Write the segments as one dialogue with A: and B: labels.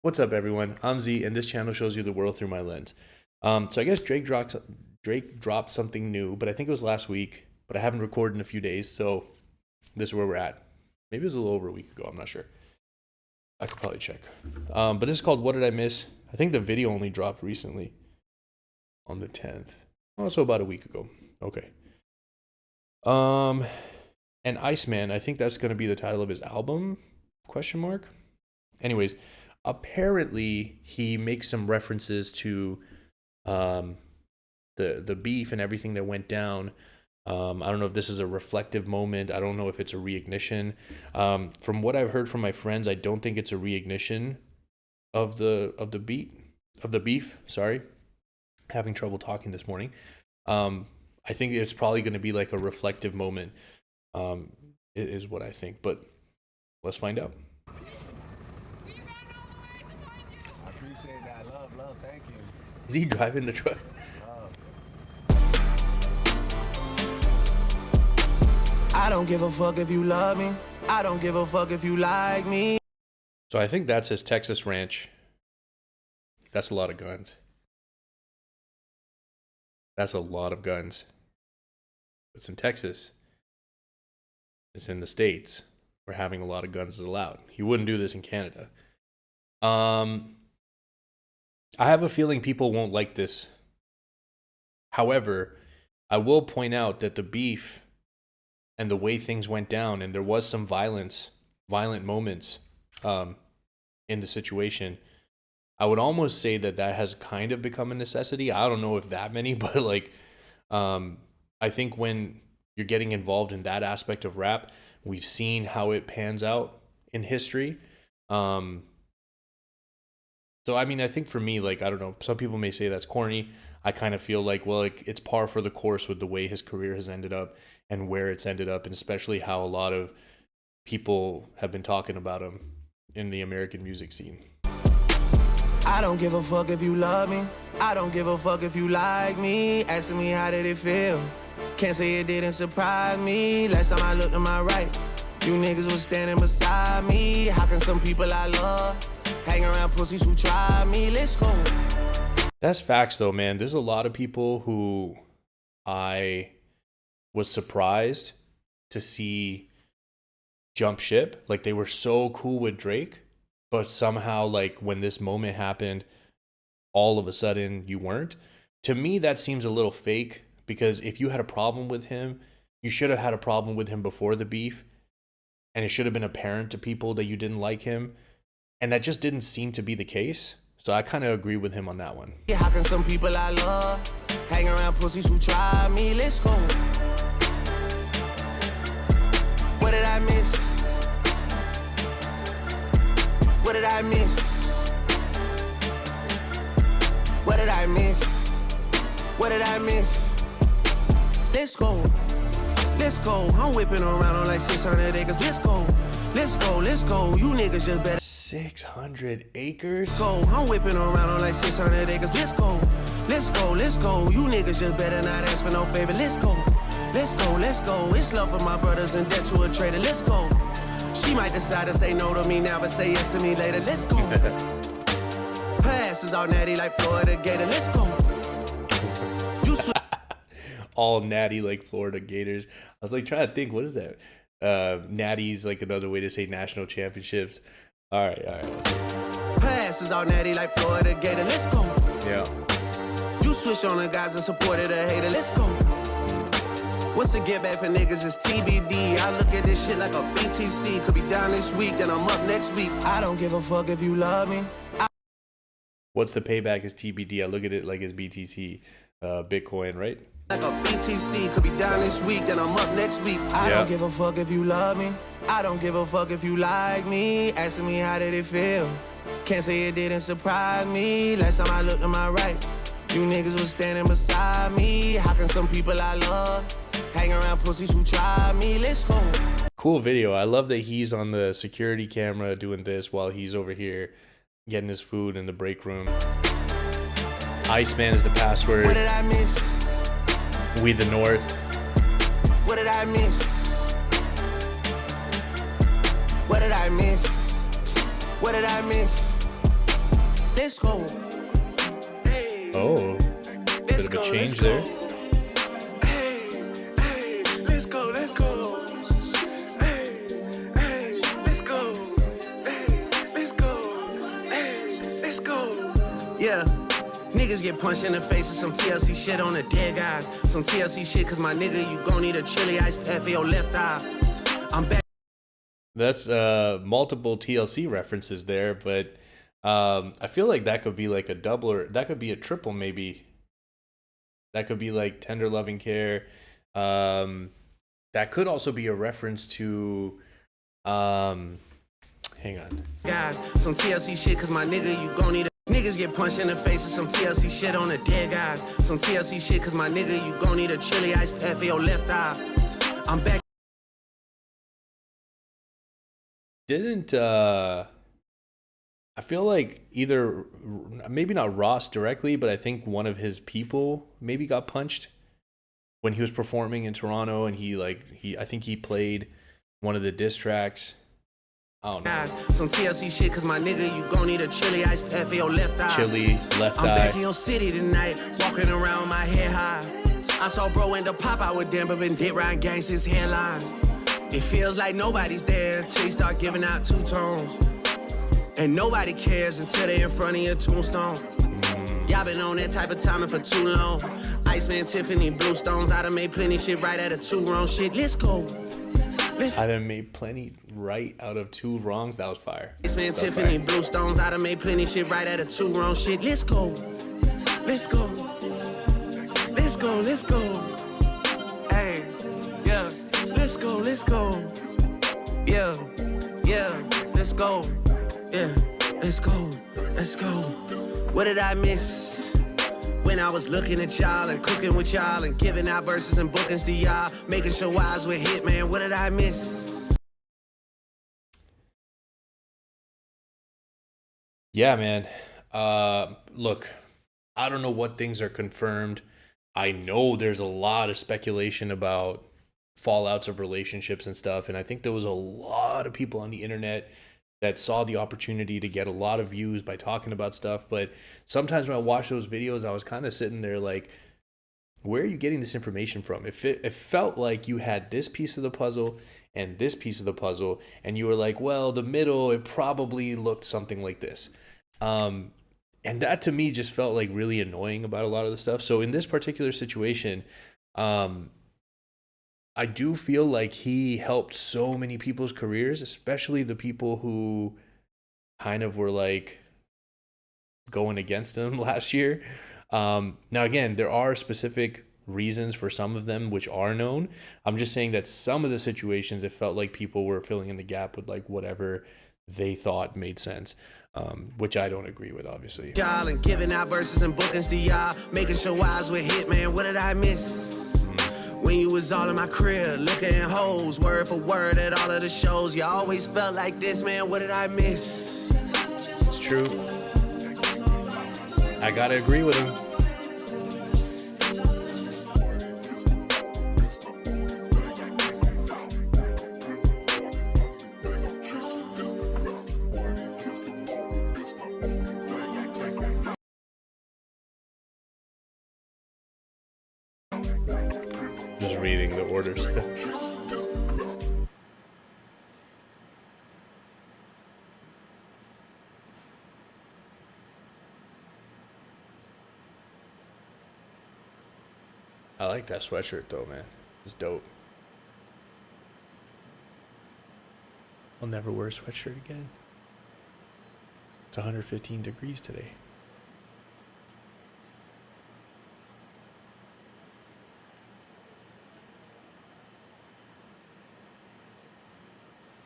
A: What's up, everyone? I'm Z, and this channel shows you the world through my lens. So I guess Drake dropped something new, but I think it was last week, but I haven't recorded in a few days, so this is where we're at. Maybe it was a little over a week ago, I'm not sure. I could probably check. But this is called What Did I Miss? I think the video only dropped recently on the 10th. Oh, so about a week ago. Okay. And Iceman, I think that's going to be the title of his album, ? Anyways, apparently he makes some references to the beef and everything that went down. I don't know if this is a reflective moment. I don't know if it's a reignition. From what I've heard from my friends, I don't think it's a reignition of the beef. Sorry, having trouble talking this morning. I think it's probably going to be like a reflective moment. Is what I think, but let's find out.
B: I appreciate that. Love, thank you.
A: Is he driving the truck?
B: I don't give a fuck if you love me. I don't give a fuck if you like me.
A: So I think that's his Texas ranch. That's a lot of guns. That's a lot of guns. It's in Texas. It's in the States where having a lot of guns is allowed. He wouldn't do this in Canada. I have a feeling people won't like this. However, I will point out that the beef and the way things went down, and there was some violent moments in the situation. I would almost say that has kind of become a necessity. I don't know if that many, but like, I think when you're getting involved in that aspect of rap, we've seen how it pans out in history. So, I mean, I think for me, like, I don't know, some people may say that's corny. I kind of feel like, well, like, it's par for the course with the way his career has ended up and where it's ended up, and especially how a lot of people have been talking about him in the American music scene.
B: I don't give a fuck if you love me. I don't give a fuck if you like me. Asking me how did it feel? Can't say it didn't surprise me. Last time I looked to my right, you niggas was standing beside me. How can some people I love hang around pussies who try me? Let's go.
A: That's facts though, man. There's a lot of people who I was surprised to see jump ship. Like, they were so cool with Drake, but somehow, like, when this moment happened, all of a sudden you weren't. To me, that seems a little fake, because if you had a problem with him, you should have had a problem with him before the beef, and it should have been apparent to people that you didn't like him, and that just didn't seem to be the case. So I kind of agree with him on that one.
B: How can some people I love hang around pussies who try me? Let's go. What did I miss? What did I miss? What did I miss? What did I miss? Let's go. Let's go. I'm whipping around on like 600 acres. Let's go. Let's go. Let's go. You niggas just better.
A: 600 acres?
B: Let's go. I'm whipping around on like 600 acres. Let's go. Let's go. Let's go. You niggas just better not ask for no favor. Let's go. Let's go. Let's go. It's love for my brothers and debt to a traitor. Let's go. She might decide to say no to me now, but say yes to me later. Let's go. Her ass is all natty like Florida Gator. Let's go. You
A: all natty like Florida Gators. I was like trying to think, what is that? Natty's like another way to say national championships. All right.
B: Her ass is all natty like Florida Gator. Let's go.
A: Yeah.
B: You switch on the guys and supported a hater. Let's go. What's the get back for niggas is TBD. I look at this shit like a BTC. Could be down this week, then I'm up next week. I don't give a fuck if you love me.
A: What's the payback is TBD. I look at it like it's BTC, Bitcoin, right?
B: Like a BTC. Could be down this week, then I'm up next week. I don't give a fuck if you love me. I don't give a fuck if you like me. Asking me how did it feel? Can't say it didn't surprise me. Last time I looked to my right, you niggas was standing beside me. How can some people I love hang around pussies who try me? Let's go.
A: Cool video. I love that he's on the security camera doing this while he's over here getting his food in the break room. Iceman is the password.
B: What did I miss?
A: We the North.
B: What did I miss? What did I miss? What did I miss? Let's go.
A: Oh, bit of a change there.
B: Let's go, let's go. Hey, hey, let's go. Hey, let's go. Hey, let's go. Yeah. Niggas get punched in the face with some TLC shit on the dead guys. Some TLC shit, cause my nigga, you gon' need a chili ice pack for your left eye. I'm back.
A: That's multiple TLC references there, but I feel like that could be like a double, or that could be a triple maybe. That could be like Tender Loving Care. That could also be a reference to hang on.
B: Guys, some TLC shit, cause my nigga, you gon' need a niggas get punched in the face with some TLC shit on the dead guys. Some TLC shit, cause my nigga, you gon' need a chili ice pack for your left eye. I'm back.
A: Didn't I feel like either, maybe not Ross directly, but I think one of his people maybe got punched when he was performing in Toronto, and I think he played one of the diss tracks. I don't know.
B: Some TLC shit, cause my nigga, you gon' need a chili ice pack for your left eye.
A: Chili, left
B: I'm
A: eye.
B: back in your city tonight, walking around my head high. I saw bro end up pop out with them, but been dead riding gangsters headlines. It feels like nobody's there until you start giving out two tones. And nobody cares until they in front of your tombstone. Y'all been on that type of timing for too long. Iceman, Tiffany, Bluestones, I done made plenty shit right out of two wrong shit. Let's go.
A: I done made plenty right out of two wrongs. That was fire.
B: Iceman, Tiffany, Bluestones, I done made plenty shit right out of two wrong shit. Let's go. Let's go. Let's go, let's go. Hey, yeah. Let's go, let's go. Yeah, yeah, let's go. Yeah, let's go, let's go. What did I miss? When I was looking at y'all and cooking with y'all and giving out verses and bookings to y'all, making sure I was with Hitman, what did I miss?
A: Yeah, man. Look, I don't know what things are confirmed. I know there's a lot of speculation about fallouts of relationships and stuff, and I think there was a lot of people on the internet that saw the opportunity to get a lot of views by talking about stuff. But sometimes when I watch those videos, I was kind of sitting there like, where are you getting this information from? It felt like you had this piece of the puzzle and this piece of the puzzle, and you were like, well, the middle, it probably looked something like this. And that to me just felt like really annoying about a lot of the stuff. So in this particular situation, I do feel like he helped so many people's careers, especially the people who kind of were like going against him last year. Now, again, there are specific reasons for some of them which are known. I'm just saying that some of the situations, it felt like people were filling in the gap with like whatever they thought made sense, which I don't agree with, obviously.
B: Y'all and giving out verses and bookings to y'all, making sure I was with Hitman, what did I miss? When you was all in my crib, looking at hoes, word for word at all of the shows, you always felt like this, man, what did I miss?
A: It's true. I gotta agree with him. Just reading the orders. I like that sweatshirt though, man. It's dope. I'll never wear a sweatshirt again. It's 115 degrees today.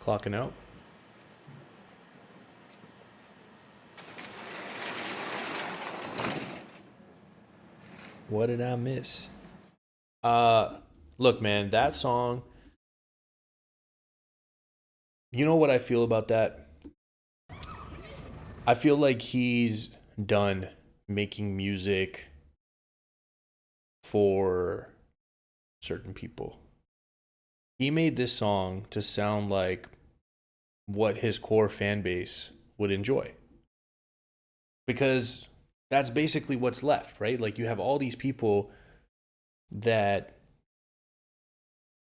A: Clocking out. What did I miss? Look, man, that song, you know what I feel about that? I feel like he's done making music for certain people. He made this song to sound like what his core fan base would enjoy. because that's basically what's left, right? Like you have all these people that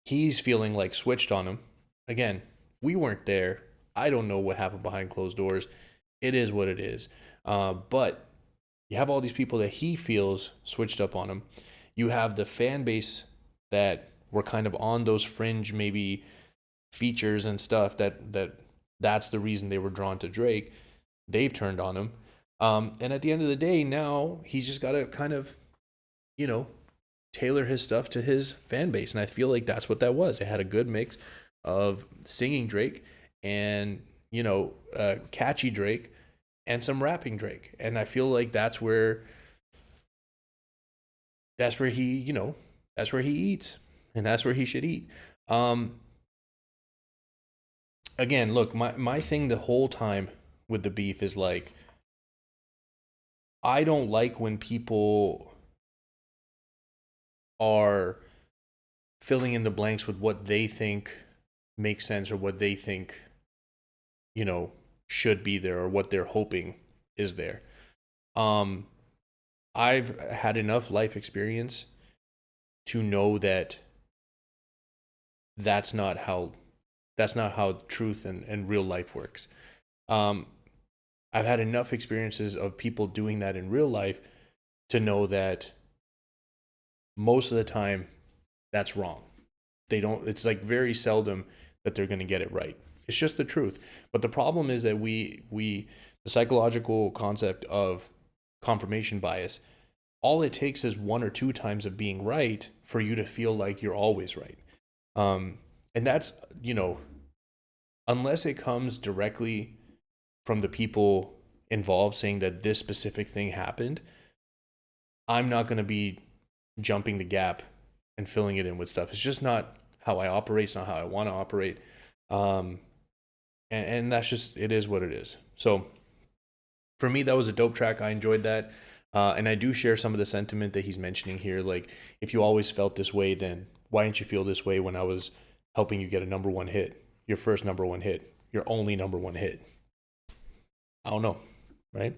A: he's feeling like switched on him. Again, we weren't there. I don't know what happened behind closed doors. It is what it is. But you have all these people that he feels switched up on him. You have the fan base that were kind of on those fringe maybe features and stuff that's the reason they were drawn to Drake. They've turned on him. And at the end of the day, now he's just got to kind of, tailor his stuff to his fan base. And I feel like that's what that was. It had a good mix of singing Drake and, catchy Drake and some rapping Drake. And I feel like that's where he, that's where he eats, and that's where he should eat. Again, look, my thing the whole time with the beef is like, I don't like when people are filling in the blanks with what they think makes sense or what they think, should be there or what they're hoping is there. I've had enough life experience to know that that's not how truth and real life works. I've had enough experiences of people doing that in real life to know that most of the time that's wrong. It's like very seldom that they're going to get it right. It's just the truth. But the problem is that the psychological concept of confirmation bias, all it takes is 1 or 2 times of being right for you to feel like you're always right. And that's, unless it comes directly from the people involved saying that this specific thing happened, I'm not going to be jumping the gap and filling it in with stuff. It's just not how I operate. It's not how I want to operate. And that's just, it is what it is. So for me, that was a dope track. I enjoyed that. And I do share some of the sentiment that he's mentioning here. Like, if you always felt this way, then why didn't you feel this way when I was helping you get a number 1 hit? Your first number 1 hit, your only number 1 hit. I don't know, right?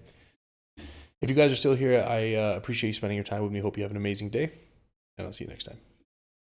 A: If you guys are still here, I appreciate you spending your time with me. Hope you have an amazing day, and I'll see you next time.